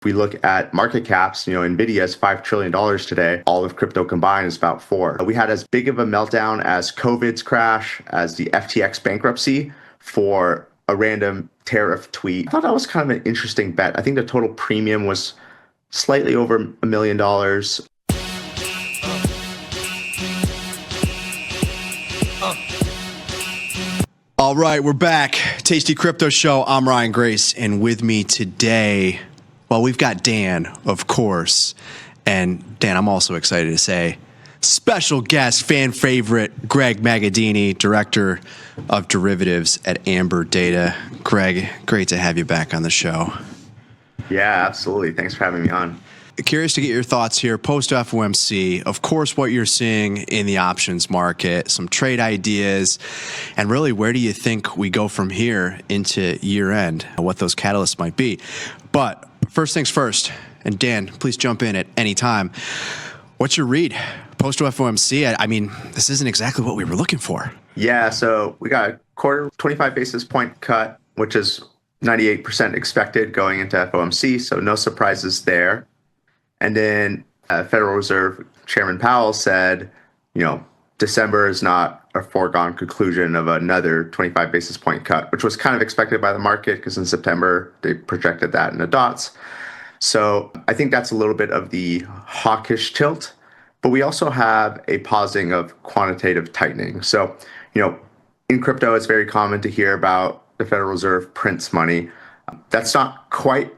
If we look at market caps, Nvidia is $5 trillion today. All of crypto combined is about 4. We had as big of a meltdown as COVID's crash, as the FTX bankruptcy for a random tariff tweet. I thought that was kind of an interesting bet. I think the total premium was slightly over $1 million. All right, we're back. Tasty Crypto Show. I'm Ryan Grace, and with me today, well, we've got Dan, of course. And Dan, I'm also excited to say, special guest, fan favorite, Greg Magadini, Director of Derivatives at Amberdata. Greg, great to have you back on the show. Yeah, absolutely. Thanks for having me on. Curious to get your thoughts here, post-FOMC, of course, what you're seeing in the options market, some trade ideas, and really, where do you think we go from here into year-end, what those catalysts might be. But first things first, and Dan, please jump in at any time. What's your read? Post-FOMC, I mean, this isn't exactly what we were looking for. Yeah, so we got a quarter 25 basis point cut, which is 98% expected going into FOMC, so no surprises there. And then Federal Reserve Chairman Powell said, December is not a foregone conclusion of another 25 basis point cut, which was kind of expected by the market because in September they projected that in the dots. So I think that's a little bit of the hawkish tilt. But we also have a pausing of quantitative tightening. So, in crypto, it's very common to hear about the Federal Reserve prints money. That's not quite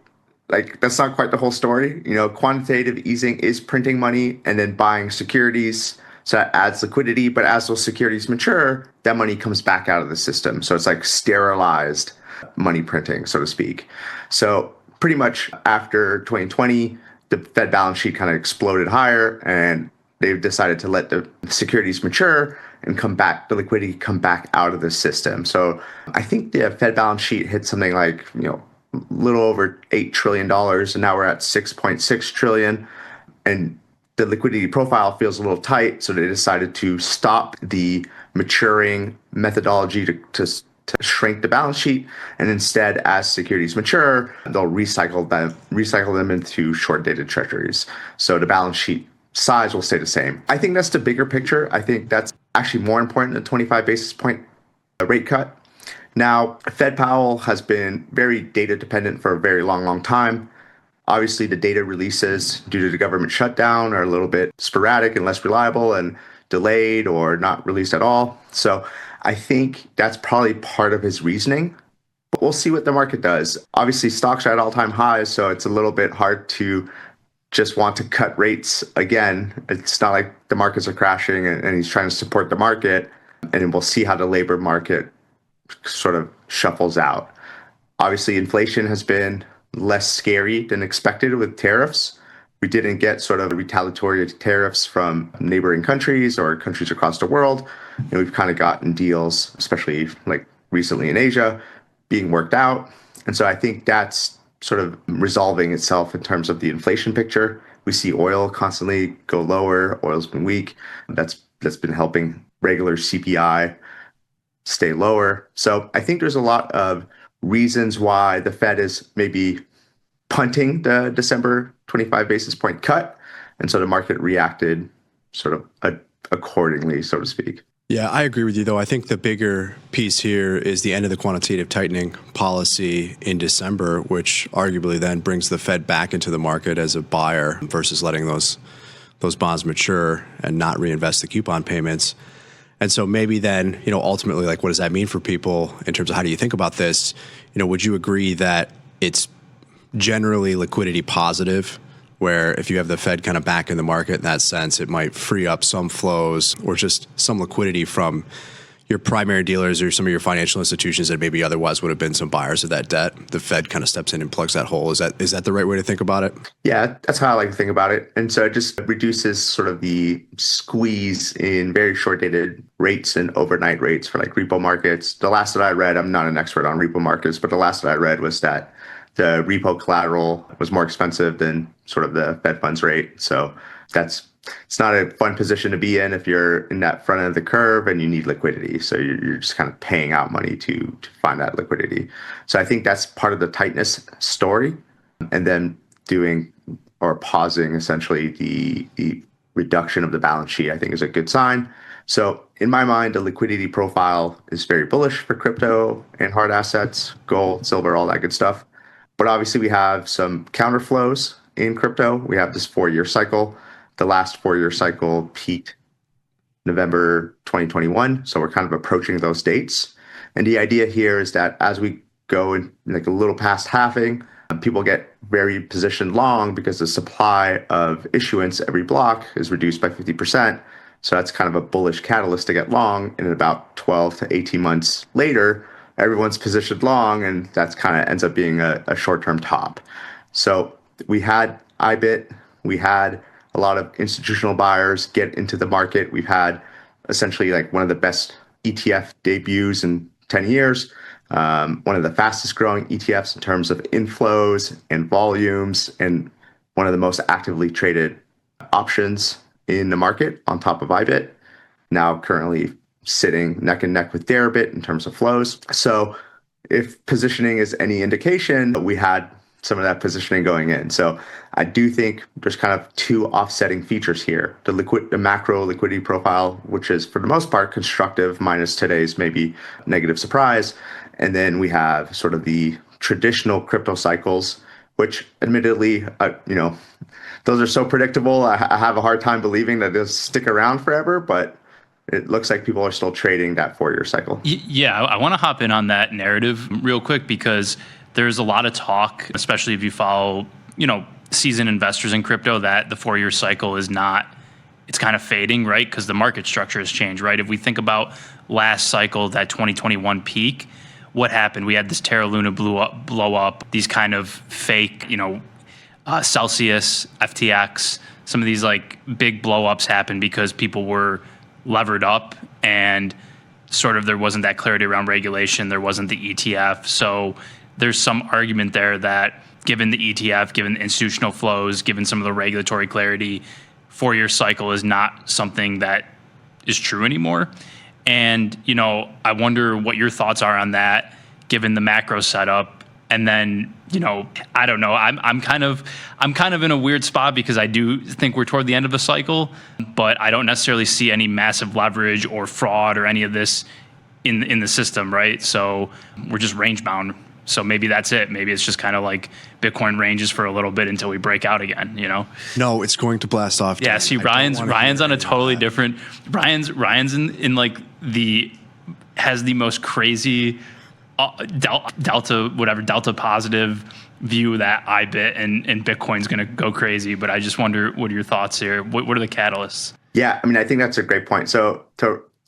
the whole story. Quantitative easing is printing money and then buying securities. So that adds liquidity. But as those securities mature, that money comes back out of the system. So it's like sterilized money printing, so to speak. So pretty much after 2020, the Fed balance sheet kind of exploded higher and they've decided to let the securities mature and the liquidity come back out of the system. So I think the Fed balance sheet hit something like, a little over $8 trillion, and now we're at 6.6 trillion. And the liquidity profile feels a little tight, so they decided to stop the maturing methodology to shrink the balance sheet, and instead, as securities mature, they'll recycle them into short-dated treasuries. So the balance sheet size will stay the same. I think that's the bigger picture. I think that's actually more important than 25 basis point rate cut. Now, Fed Powell has been very data dependent for a very long time. Obviously, the data releases due to the government shutdown are a little bit sporadic and less reliable and delayed or not released at all. So I think that's probably part of his reasoning. But we'll see what the market does. Obviously, stocks are at all-time highs, so it's a little bit hard to just want to cut rates again. It's not like the markets are crashing and he's trying to support the market. And then we'll see how the labor market sort of shuffles out. Obviously, inflation has been less scary than expected with tariffs. We didn't get sort of retaliatory tariffs from neighboring countries or countries across the world. And we've kind of gotten deals, especially like recently in Asia, being worked out. And so I think that's sort of resolving itself in terms of the inflation picture. We see oil constantly go lower. Oil's been weak. That's been helping regular CPI stay lower. So I think there's a lot of reasons why the Fed is maybe punting the December 25 basis point cut. And so the market reacted sort of accordingly, so to speak. Yeah, I agree with you, though. I think the bigger piece here is the end of the quantitative tightening policy in December, which arguably then brings the Fed back into the market as a buyer versus letting those bonds mature and not reinvest the coupon payments. And so maybe then, ultimately, what does that mean for people in terms of how do you think about this? Would you agree that it's generally liquidity positive, where if you have the Fed kind of back in the market in that sense, it might free up some flows or just some liquidity from your primary dealers or some of your financial institutions that maybe otherwise would have been some buyers of that debt? The Fed kind of steps in and plugs that hole. Is that the right way to think about it? Yeah, that's how I like to think about it. And so it just reduces sort of the squeeze in very short-dated rates and overnight rates for repo markets. The last that I read, I'm not an expert on repo markets, but the last that I read was that the repo collateral was more expensive than sort of the Fed funds rate. So it's not a fun position to be in if you're in that front end of the curve and you need liquidity. So you're just kind of paying out money to find that liquidity. So I think that's part of the tightness story. And then doing or pausing essentially the reduction of the balance sheet, I think is a good sign. So in my mind, the liquidity profile is very bullish for crypto and hard assets, gold, silver, all that good stuff. But obviously we have some counterflows in crypto. We have this 4-year cycle. The last 4-year cycle peaked November 2021. So we're kind of approaching those dates. And the idea here is that as we go in like a little past halving, people get very positioned long because the supply of issuance every block is reduced by 50%. So that's kind of a bullish catalyst to get long. And about 12 to 18 months later, everyone's positioned long, and that's kind of ends up being a short-term top. So we had IBIT, we had a lot of institutional buyers get into the market. We've had essentially like one of the best ETF debuts in 10 years. One of the fastest growing ETFs in terms of inflows and volumes, and one of the most actively traded options in the market on top of IBIT, now currently sitting neck and neck with Deribit in terms of flows. So if positioning is any indication, we had some of that positioning going in. So I do think there's kind of two offsetting features here. The macro liquidity profile, which is for the most part constructive minus today's maybe negative surprise. And then we have sort of the traditional crypto cycles, which admittedly, those are so predictable. I have a hard time believing that they'll stick around forever, but it looks like people are still trading that 4-year cycle. Yeah, I want to hop in on that narrative real quick because there's a lot of talk, especially if you follow, seasoned investors in crypto, that the 4-year cycle is not, it's kind of fading, right? Because the market structure has changed, right? If we think about last cycle, that 2021 peak, what happened? We had this Terra Luna blow up, these kind of fake, Celsius, FTX, some of these like big blow ups happened because people were levered up and sort of there wasn't that clarity around regulation. There wasn't the ETF. So there's some argument there that given the ETF, given the institutional flows, given some of the regulatory clarity, 4-year cycle is not something that is true anymore. And, I wonder what your thoughts are on that, given the macro setup. And then, I don't know. I'm kind of in a weird spot because I do think we're toward the end of the cycle, but I don't necessarily see any massive leverage or fraud or any of this in the system, right? So we're just range bound. So maybe that's it. Maybe it's just kind of like Bitcoin ranges for a little bit until we break out again, No, it's going to blast off. Yeah, see, Ryan's on a totally different. Ryan's in like has the most crazy delta positive view that IBIT and Bitcoin's going to go crazy. But I just wonder, what are your thoughts here? What are the catalysts? Yeah, I think that's a great point. So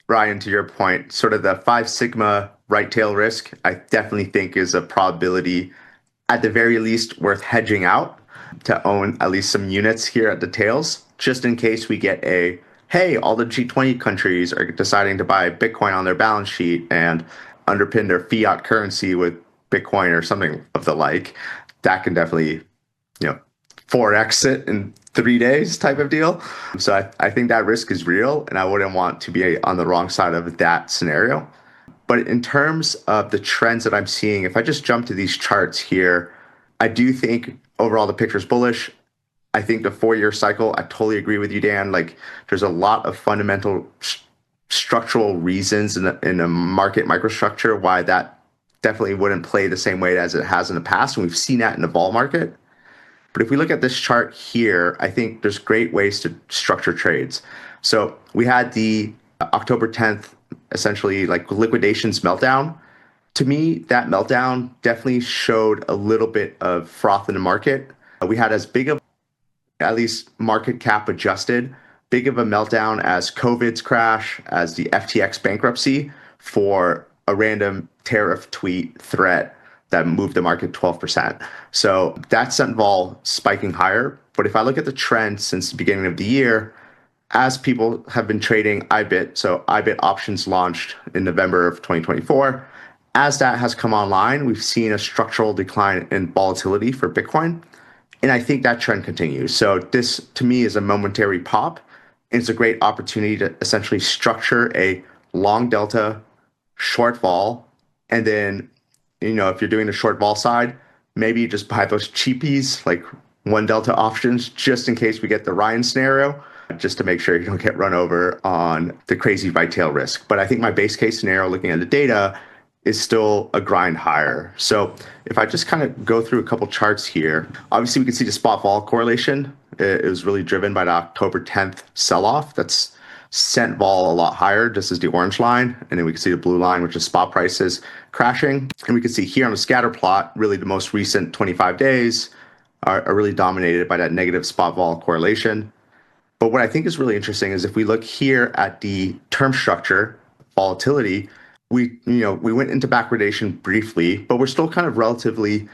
Ryan, to your point, sort of the 5 sigma right tail risk, I definitely think is a probability, at the very least, worth hedging out to own at least some units here at the tails, just in case we get hey, all the G20 countries are deciding to buy Bitcoin on their balance sheet and underpin their fiat currency with Bitcoin or something of the like. That can definitely, 4x it in 3 days type of deal. So I think that risk is real, and I wouldn't want to be on the wrong side of that scenario. But in terms of the trends that I'm seeing, if I just jump to these charts here, I do think overall the picture is bullish. I think the 4-year cycle, I totally agree with you, Dan. Like, there's a lot of fundamental structural reasons in a market microstructure why that definitely wouldn't play the same way as it has in the past. And we've seen that in the vol market. But if we look at this chart here, I think there's great ways to structure trades. So we had the October 10th, essentially like liquidations meltdown. To me, that meltdown definitely showed a little bit of froth in the market. We had as big of, at least market cap adjusted, big of a meltdown as COVID's crash, as the FTX bankruptcy for a random tariff tweet threat that moved the market 12%. So that sent vol spiking higher. But if I look at the trend since the beginning of the year, as people have been trading IBIT, so IBIT options launched in November of 2024, as that has come online, we've seen a structural decline in volatility for Bitcoin. And I think that trend continues. So this, to me, is a momentary pop. It's a great opportunity to essentially structure a long delta, short vol, and then, if you're doing the short vol side, maybe just buy those cheapies, like one delta options just in case we get the Ryan scenario, just to make sure you don't get run over on the crazy right tail risk. But I think my base case scenario, looking at the data, is still a grind higher. So if I just kind of go through a couple charts here, obviously we can see the spot vol correlation. It was really driven by the October 10th sell-off. That's sent vol a lot higher, just as the orange line. And then we can see the blue line, which is spot prices crashing. And we can see here on the scatter plot, really the most recent 25 days are really dominated by that negative spot vol correlation. But what I think is really interesting is if we look here at the term structure, volatility, we went into backwardation briefly, but we're still kind of relatively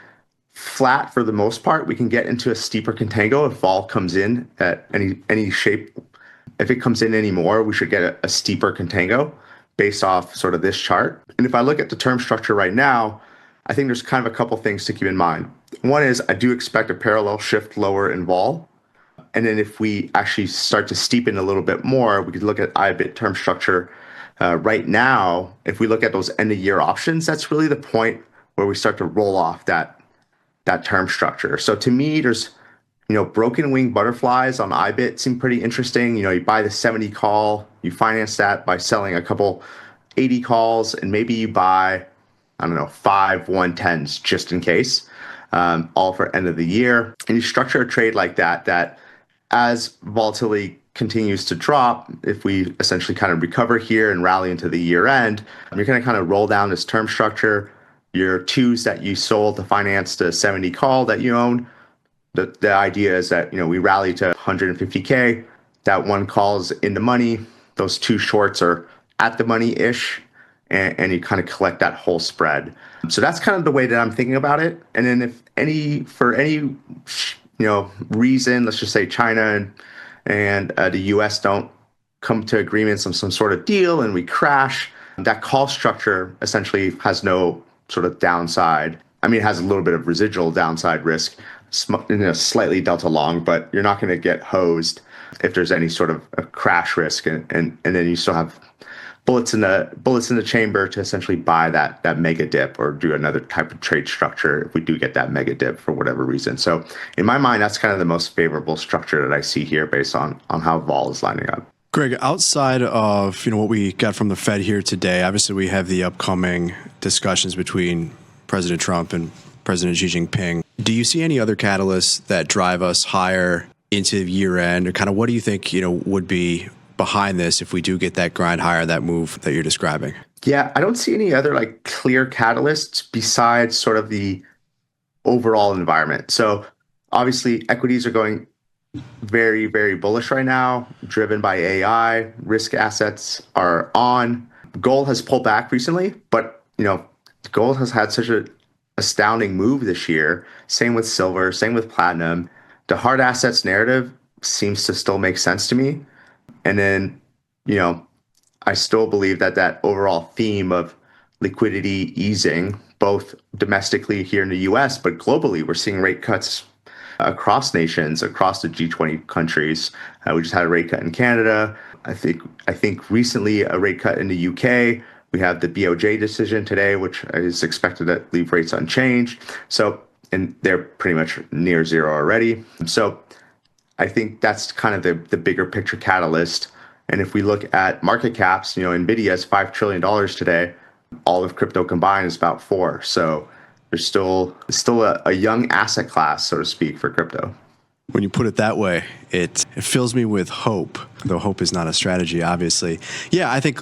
flat for the most part. We can get into a steeper contango if vol comes in at any shape. If it comes in anymore, we should get a steeper contango based off sort of this chart. And if I look at the term structure right now, I think there's kind of a couple things to keep in mind. One is I do expect a parallel shift lower in vol. And then if we actually start to steepen a little bit more, we could look at IBIT term structure. Right now, if we look at those end of year options, that's really the point where we start to roll off that term structure. So to me, there's, broken wing butterflies on IBIT seem pretty interesting. You buy the 70 call, you finance that by selling a couple 80 calls, and maybe you buy, 5 110s just in case, all for end of the year. And you structure a trade like that as volatility continues to drop, if we essentially kind of recover here and rally into the year end, you're going to kind of roll down this term structure. Your twos that you sold to finance the 70 call that you own, the idea is that, we rally to 150K, that one calls in the money, those two shorts are at the money-ish, and you kind of collect that whole spread. So that's kind of the way that I'm thinking about it. And then for any reason, let's just say China and the US don't come to agreements on some sort of deal and we crash, that call structure essentially has no sort of downside. It has a little bit of residual downside risk, slightly delta long, but you're not going to get hosed if there's any sort of a crash risk. And then you still have bullets in the chamber to essentially buy that mega dip or do another type of trade structure if we do get that mega dip for whatever reason. So in my mind, that's kind of the most favorable structure that I see here based on how vol is lining up. Greg, outside of what we got from the Fed here today, obviously we have the upcoming discussions between President Trump and President Xi Jinping. Do you see any other catalysts that drive us higher into year end, or kind of what do you think would be behind this if we do get that grind higher, that move that you're describing? Yeah, I don't see any other clear catalysts besides sort of the overall environment. So obviously equities are going very, very bullish right now, driven by AI. Risk assets are on. Gold has pulled back recently, but gold has had such an astounding move this year. Same with silver, same with platinum. The hard assets narrative seems to still make sense to me. And then, I still believe that overall theme of liquidity easing, both domestically here in the US, but globally, we're seeing rate cuts across nations, across the G20 countries. We just had a rate cut in Canada. I think recently a rate cut in the UK. We have the BOJ decision today, which is expected to leave rates unchanged. So, and they're pretty much near zero already. So I think that's kind of the bigger picture catalyst. And if we look at market caps, NVIDIA is $5 trillion today. All of crypto combined is about 4. So there's still a young asset class, so to speak, for crypto. When you put it that way, it fills me with hope, though hope is not a strategy, obviously. Yeah, I think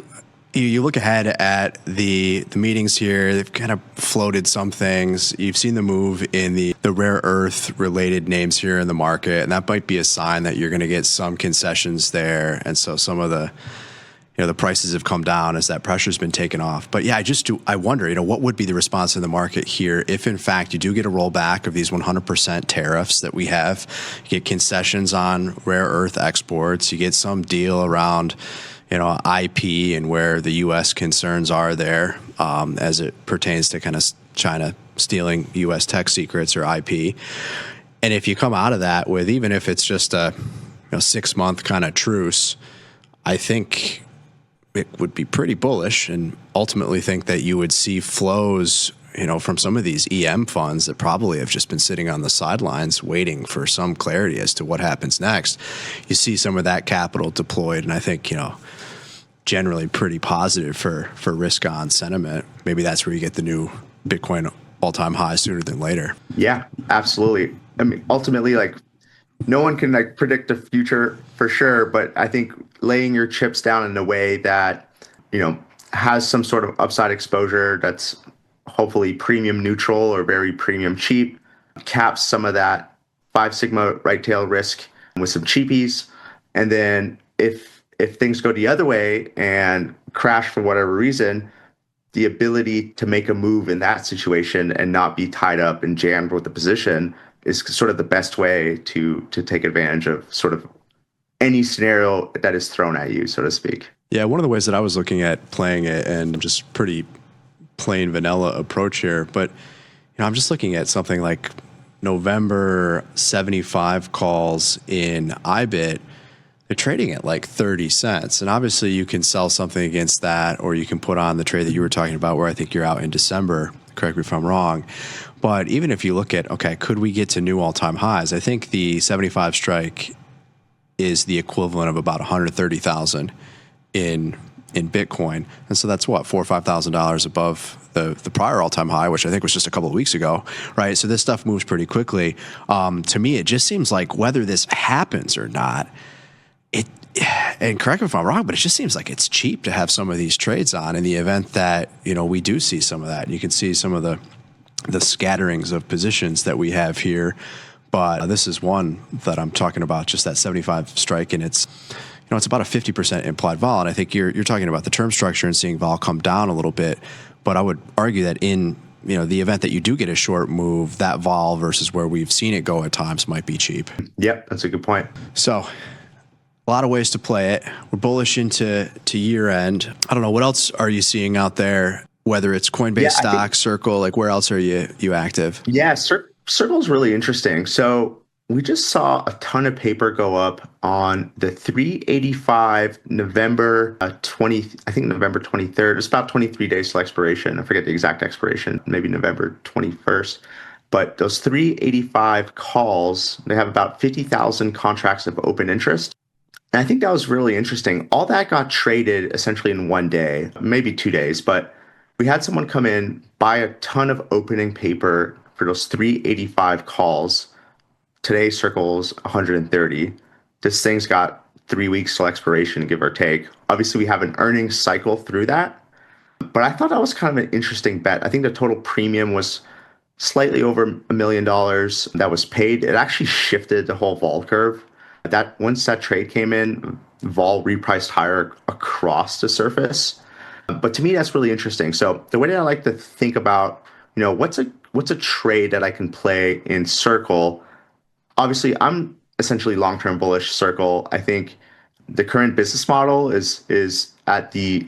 you look ahead at the meetings here, they've kind of floated some things. You've seen the move in the rare earth related names here in the market, and that might be a sign that you're going to get some concessions there. And so some of the prices have come down as that pressure's been taken off. But yeah, I wonder, what would be the response in the market here if in fact you do get a rollback of these 100% tariffs that we have, you get concessions on rare earth exports, you get some deal around IP and where the U.S. concerns are there as it pertains to kind of China stealing U.S. tech secrets or IP. And if you come out of that with, even if it's just a 6-month kind of truce, I think it would be pretty bullish, and ultimately think that you would see flows from some of these EM funds that probably have just been sitting on the sidelines waiting for some clarity as to what happens next. You see some of that capital deployed, and I think, generally pretty positive for risk on sentiment. Maybe that's where you get the new Bitcoin all-time high sooner than later. Yeah, absolutely. I mean, ultimately, like, no one can predict the future for sure, but I think laying your chips down in a way that, has some sort of upside exposure that's hopefully premium neutral or very premium cheap, caps some of that 5 sigma right tail risk with some cheapies. And then if things go the other way and crash for whatever reason, the ability to make a move in that situation and not be tied up and jammed with the position is sort of the best way to take advantage of sort of any scenario that is thrown at you, so to speak. Yeah, one of the ways that I was looking at playing it, and just pretty plain vanilla approach here, but I'm just looking at something like November 75 calls in IBIT. They're trading at like 30 cents. And obviously you can sell something against that, or you can put on the trade that you were talking about where I think you're out in December. Correct me if I'm wrong. But even if you look at, okay, could we get to new all-time highs? I think the 75 strike is the equivalent of about 130,000 in Bitcoin. And so that's what, $4,000 or $5,000 above the prior all-time high, which I think was just a couple of weeks ago, right? So this stuff moves pretty quickly. To me, it just seems like whether this happens or not, and correct me if I'm wrong, but it just seems like it's cheap to have some of these trades on in the event that, we do see some of that. And you can see some of the scatterings of positions that we have here. But this is one that I'm talking about, just that 75 strike, and it's about a 50% implied vol. And I think you're talking about the term structure and seeing vol come down a little bit. But I would argue that in the event that you do get a short move, that vol versus where we've seen it go at times might be cheap. Yep, that's a good point. So a lot of ways to play it. We're bullish into year end. I don't know, what else are you seeing out there? Whether it's Coinbase stock, Circle, like where else are you active? Yeah, Circle's really interesting. So we just saw a ton of paper go up on the 385 November 23rd. It's about 23 days till expiration. I forget the exact expiration, maybe November 21st. But those 385 calls, they have about 50,000 contracts of open interest. And I think that was really interesting. All that got traded essentially in one day, maybe 2 days, but we had someone come in, buy a ton of opening paper for those 385 calls. Today Circle's 130. This thing's got 3 weeks till expiration, give or take. Obviously, we have an earnings cycle through that, but I thought that was kind of an interesting bet. I think the total premium was slightly over $1 million that was paid. It actually shifted the whole vol curve. That once that trade came in, vol repriced higher across the surface. But to me, that's really interesting. So the way that I like to think about, what's a trade that I can play in Circle? Obviously, I'm essentially long-term bullish Circle. I think the current business model is at the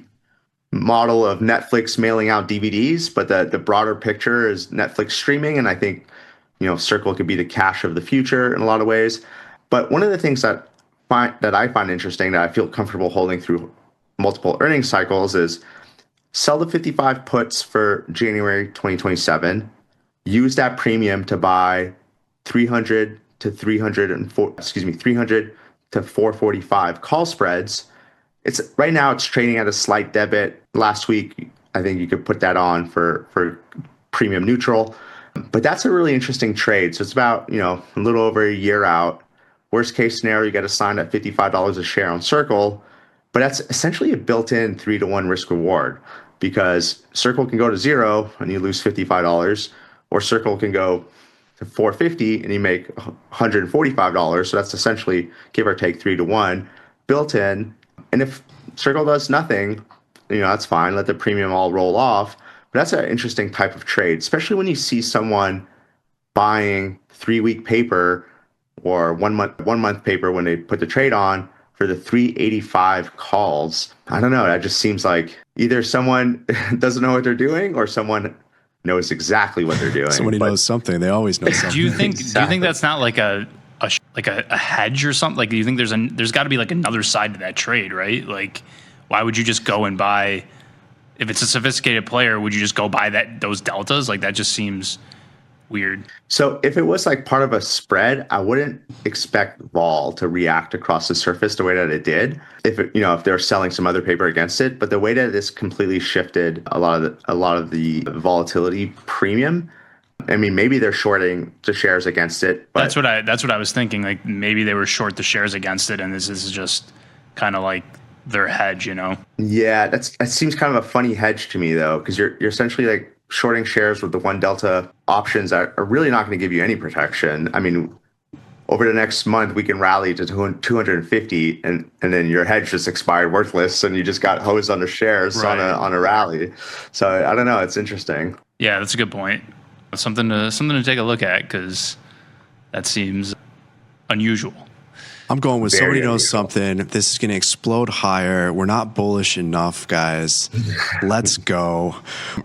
model of Netflix mailing out DVDs, but the broader picture is Netflix streaming. And I think, Circle could be the cash of the future in a lot of ways. But one of the things that I find interesting, that I feel comfortable holding through multiple earnings cycles, is sell the 55 puts for January 2027, use that premium to buy 300 to 445 call spreads. Right now it's trading at a slight debit. Last week, I think you could put that on for premium neutral. But that's a really interesting trade. So it's about, a little over a year out. Worst case scenario, you get assigned at $55 a share on Circle, but that's essentially a built-in 3-to-1 risk reward, because Circle can go to zero and you lose $55, or Circle can go to 450 and you make $145. So that's essentially, give or take, 3-to-1 built in. And if Circle does nothing, that's fine. Let the premium all roll off. But that's an interesting type of trade, especially when you see someone buying 3-week paper or one month paper when they put the trade on for the 385 calls. I don't know. That just seems like either someone doesn't know what they're doing or someone knows exactly what they're doing. Somebody knows something. They always know something. Do you think that's not like a hedge or something? Like, do you think there's got to be like another side to that trade, right? Like, why would you just go and buy? if it's a sophisticated player, would you just go buy those deltas? Like that just seems weird. So if it was like part of a spread, I wouldn't expect vol to react across the surface the way that it did. If they're selling some other paper against it, but the way that this completely shifted a lot of the volatility premium. I mean, maybe they're shorting the shares against it. But That's what I was thinking. Like maybe they were short the shares against it, and this is just kind of like their hedge, Yeah, that seems kind of a funny hedge to me though, because you're essentially like shorting shares with the one delta options that are really not going to give you any protection. I mean, over the next month we can rally to 250, and then your hedge just expired worthless, and you just got hosed on the shares on a rally. So I don't know. It's interesting. Yeah, that's a good point. Something to take a look at, because that seems unusual. I'm going with somebody knows unusual. something. This is going to explode higher. We're not bullish enough, guys. Let's go.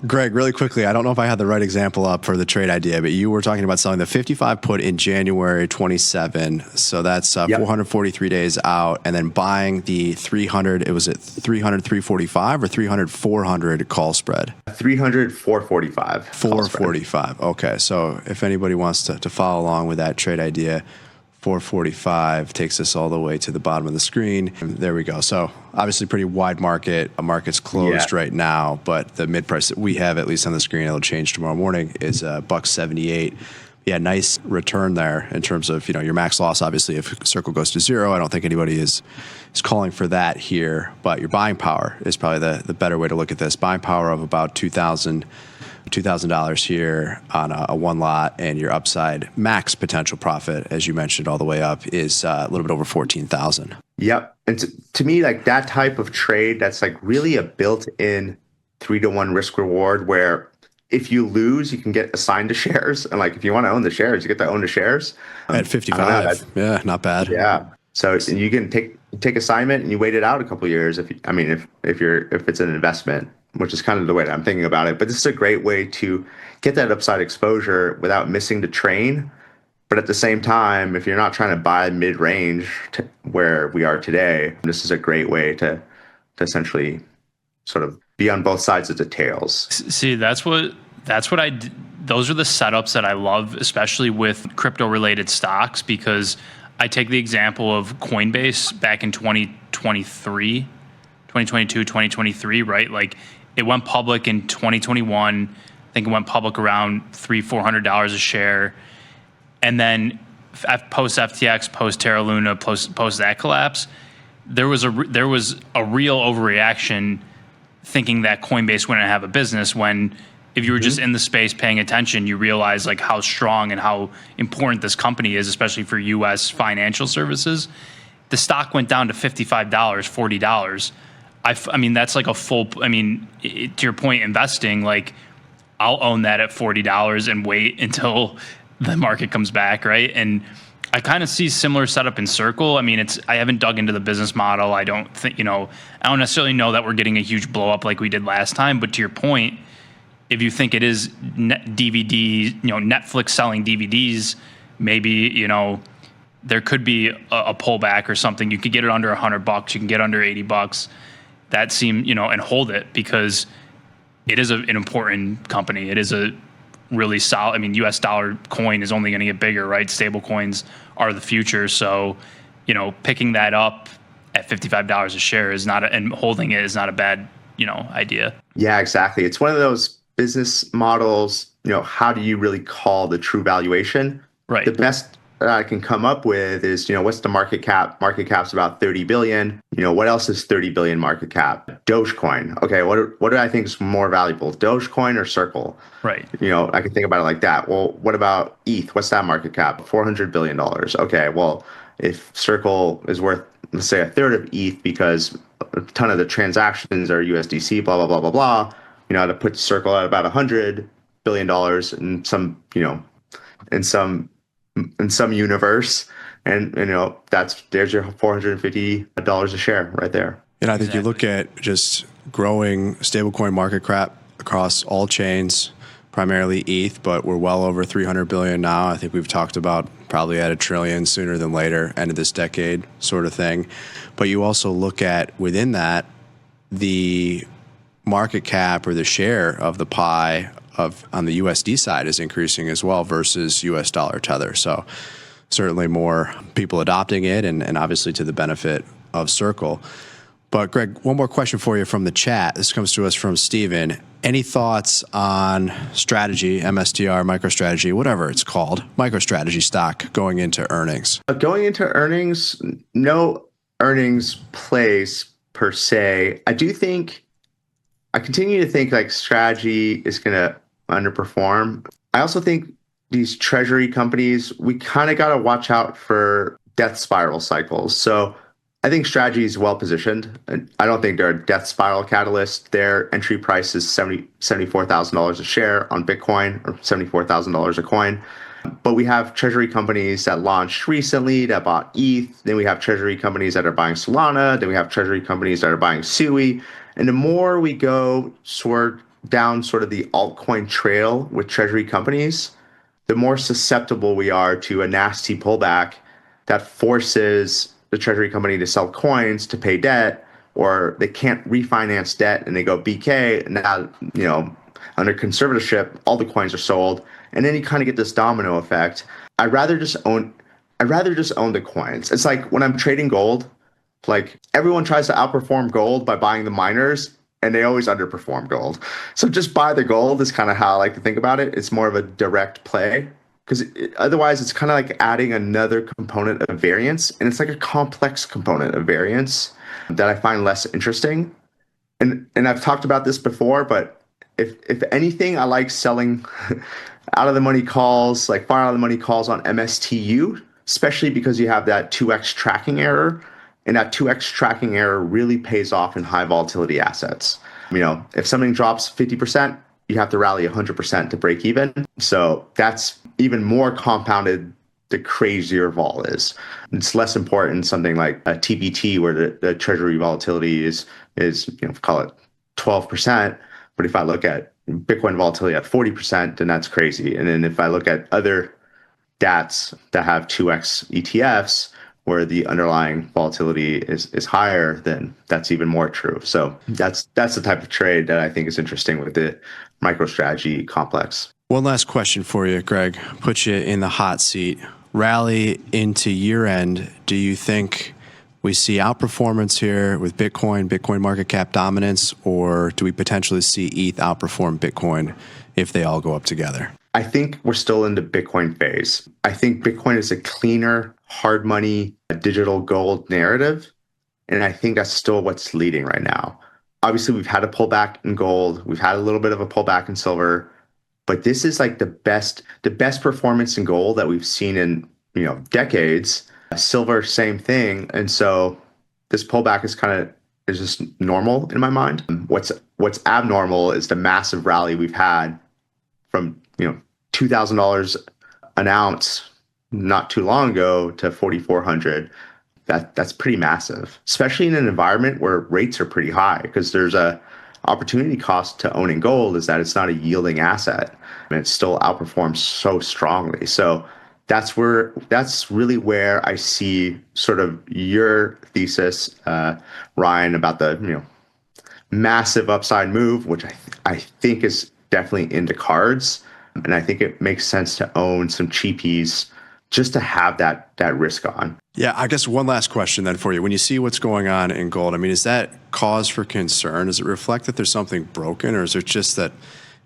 Greg, really quickly, I don't know if I had the right example up for the trade idea, but you were talking about selling the 55 put in January 27. So that's 443 days out, and then buying the 300, was it 300, 345 or 300, 400 call spread? 300, 445. 445. Okay. So if anybody wants to follow along with that trade idea, 445 takes us all the way to the bottom of the screen. And there we go. So obviously pretty wide market. A market's closed right now, but the mid price that we have, at least on the screen, it'll change tomorrow morning, is $1.78. Yeah, nice return there in terms of, your max loss. Obviously, if Circle goes to zero, I don't think anybody is calling for that here. But your buying power is probably the better way to look at this. Buying power of about $2,000 here on a one lot, and your upside max potential profit, as you mentioned, all the way up is a little bit over 14,000. Yep. And to me, like that type of trade, that's like really a built-in 3-to-1 risk reward, where if you lose, you can get assigned to shares. And like, if you want to own the shars, you get to own the shares. At 55. Yeah, not bad. Yeah. So you can take assignment and you wait it out a couple of years. If it's an investment, which is kind of the way that I'm thinking about it. But this is a great way to get that upside exposure without missing the train. But at the same time, if you're not trying to buy mid-range to where we are today, this is a great way to essentially sort of be on both sides of the tails. See, those are the setups that I love, especially with crypto related stocks, because I take the example of Coinbase back in 2022, 2023, right? Like it went public in 2021. I think it went public around $300-400 a share. And then post FTX, post Terra Luna, post that collapse, there was a real overreaction thinking that Coinbase wouldn't have a business, when if you were just in the space paying attention, you realize like how strong and how important this company is, especially for US financial services. The stock went down to $55, $40. I mean, that's like a full, to your point, investing, like I'll own that at $40 and wait until the market comes back, right? And I kind of see similar setup in Circle. I mean, I haven't dug into the business model. I don't think, I don't necessarily know that we're getting a huge blow up like we did last time. But to your point, if you think it is DVD, Netflix selling DVDs, maybe, there could be a pullback or something. You could get it under $100. You can get under $80. That seems, and hold it, because it is an important company. It is a really solid. I mean, US dollar coin is only going to get bigger, right? Stable coins are the future. So, picking that up at $55 a share and holding it is not a bad, idea. Yeah, exactly. It's one of those business models, how do you really call the true valuation? Right. The best that I can come up with is, what's the market cap? Market cap's about 30 billion. What else is 30 billion market cap? Dogecoin. Okay, what do I think is more valuable, Dogecoin or Circle? Right. I can think about it like that. Well, what about ETH? What's that market cap? $400 billion. Okay, well, if Circle is worth, let's say, a third of ETH because a ton of the transactions are USDC, blah, blah, blah, blah, blah, to put Circle at about $100 billion in some, in some universe, and there's your $450 a share right there. And I think you look at just growing stablecoin market cap across all chains, primarily ETH, but we're well over 300 billion now. I think we've talked about probably at $1 trillion sooner than later, end of this decade sort of thing. But you also look at within that the market cap or the share of the pie of on the USD side is increasing as well versus US dollar tether. So certainly more people adopting it and obviously to the benefit of Circle. But Greg, one more question for you from the chat. This comes to us from Steven. Any thoughts on strategy, MSTR, MicroStrategy, whatever it's called, MicroStrategy stock going into earnings? Going into earnings, no earnings plays per se. I continue to think like strategy is going to underperform. I also think these treasury companies, we kind of got to watch out for death spiral cycles. So I think strategy is well positioned. I don't think they're a death spiral catalyst. Their entry price is $74,000 a share on Bitcoin, or $74,000 a coin. But we have treasury companies that launched recently that bought ETH. Then we have treasury companies that are buying Solana. Then we have treasury companies that are buying SUI. And the more we go down sort of the altcoin trail with treasury companies, the more susceptible we are to a nasty pullback that forces the treasury company to sell coins to pay debt, or they can't refinance debt and they go BK. And now, under conservatorship, all the coins are sold. And then you kind of get this domino effect. I'd rather just own the coins. It's like when I'm trading gold, like everyone tries to outperform gold by buying the miners, and they always underperform gold. So just buy the gold is kind of how I like to think about it. It's more of a direct play, because otherwise it's kind of like adding another component of variance, and it's like a complex component of variance that I find less interesting. And I've talked about this before, but if anything, I like selling out of the money calls, like far out of the money calls on MSTU, especially because you have that 2x tracking error. And that 2x tracking error really pays off in high volatility assets. If something drops 50%, you have to rally 100% to break even. So that's even more compounded the crazier vol is. It's less important in something like a TBT where the treasury volatility is call it 12%. But if I look at Bitcoin volatility at 40%, then that's crazy. And then if I look at other DATs that have 2x ETFs, where the underlying volatility is higher, then that's even more true. So that's the type of trade that I think is interesting with the MicroStrategy complex. One last question for you, Greg. Put you in the hot seat. Rally into year end. Do you think we see outperformance here with Bitcoin market cap dominance, or do we potentially see ETH outperform Bitcoin if they all go up together? I think we're still in the Bitcoin phase. I think Bitcoin is a cleaner, hard money, digital gold narrative. And I think that's still what's leading right now. Obviously, we've had a pullback in gold. We've had a little bit of a pullback in silver. But this is like the best performance in gold that we've seen in decades. Silver, same thing. And so this pullback is just normal in my mind. What's abnormal is the massive rally we've had from $2,000 an ounce not too long ago to 4,400. That's pretty massive, especially in an environment where rates are pretty high, because there's a opportunity cost to owning gold is that it's not a yielding asset, and it still outperforms so strongly. So that's really where I see sort of your thesis, Ryan, about the massive upside move, which I think is definitely in the cards. And I think it makes sense to own some cheapies just to have that risk on. Yeah, I guess one last question then for you. When you see what's going on in gold, is that cause for concern? Does it reflect that there's something broken, or is it just that,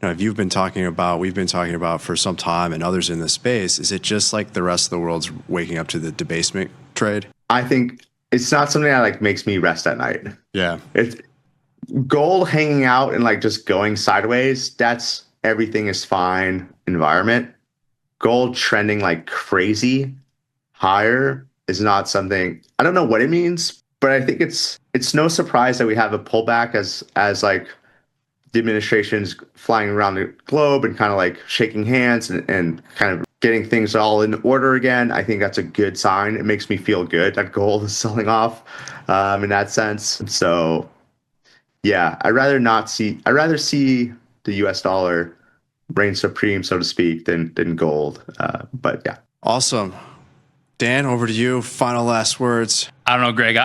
if we've been talking about for some time and others in this space, is it just like the rest of the world's waking up to the debasement trade? I think it's not something that makes me rest at night. Yeah. It's gold hanging out and just going sideways. That's everything is fine environment. Gold trending like crazy higher is not something, I don't know what it means, but I think it's no surprise that we have a pullback as the administration's flying around the globe and kind of shaking hands and kind of getting things all in order again. I think that's a good sign. It makes me feel good that gold is selling off in that sense. So yeah, I'd rather see the US dollar reign supreme, so to speak, than gold. But yeah. Awesome. Dan, over to you. Final last words. I don't know, Greg.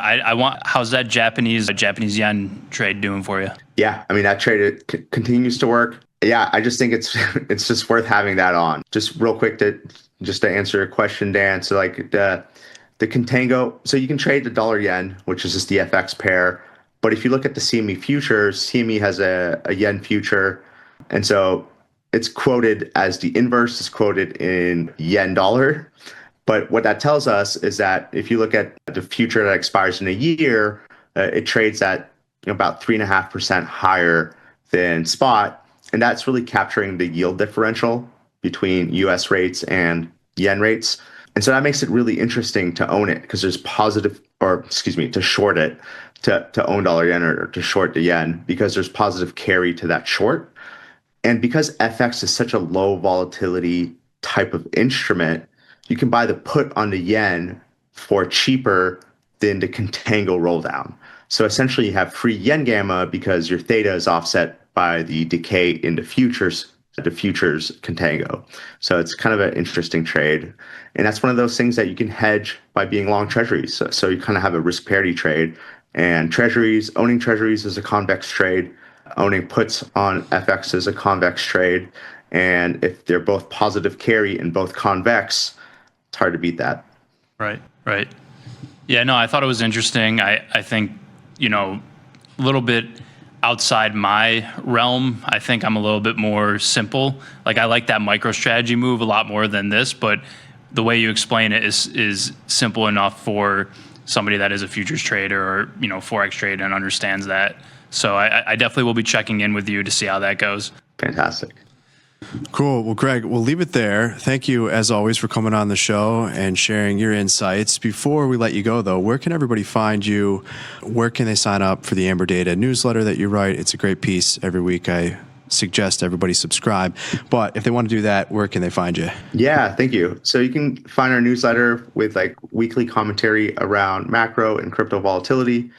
How's that Japanese yen trade doing for you? Yeah, I mean that trade continues to work. Yeah, I just think it's it's just worth having that on. Just real quick to answer your question, Dan. So like the contango, so you can trade the dollar yen, which is just the FX pair. But if you look at the CME futures, CME has a yen future, and so it's quoted as the inverse is quoted in yen dollar. But what that tells us is that if you look at the future that expires in a year, it trades at about 3.5% higher than spot. And that's really capturing the yield differential between US rates and yen rates. And so that makes it really interesting to own it because there's positive, or excuse me, to short it, to own dollar yen or to short the yen because there's positive carry to that short. And because FX is such a low volatility type of instrument, you can buy the put on the yen for cheaper than the contango roll down. So essentially you have free yen gamma because your theta is offset by the decay in the futures contango. So it's kind of an interesting trade. And that's one of those things that you can hedge by being long treasuries. So you kind of have a risk parity trade. And owning treasuries is a convex trade. Owning puts on FX is a convex trade. And if they're both positive carry and both convex, it's hard to beat that. Right, right. Yeah, no, I thought it was interesting. I think, a little bit outside my realm. I think I'm a little bit more simple. Like I like that MicroStrategy move a lot more than this, but the way you explain it is simple enough for somebody that is a futures trader or, Forex trader and understands that. So I definitely will be checking in with you to see how that goes. Fantastic. Cool. Well, Greg, we'll leave it there. Thank you, as always, for coming on the show and sharing your insights. Before we let you go, though, where can everybody find you? Where can they sign up for the Amberdata newsletter that you write? It's a great piece every week. I suggest everybody subscribe. But if they want to do that, where can they find you? Yeah, thank you. So you can find our newsletter with like weekly commentary around macro and crypto volatility.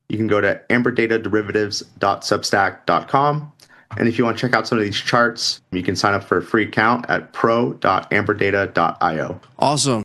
You can go to amberDataDerivatives.substack.com. And if you want to check out some of these charts, you can sign up for a free account at pro.amberdata.io. Awesome.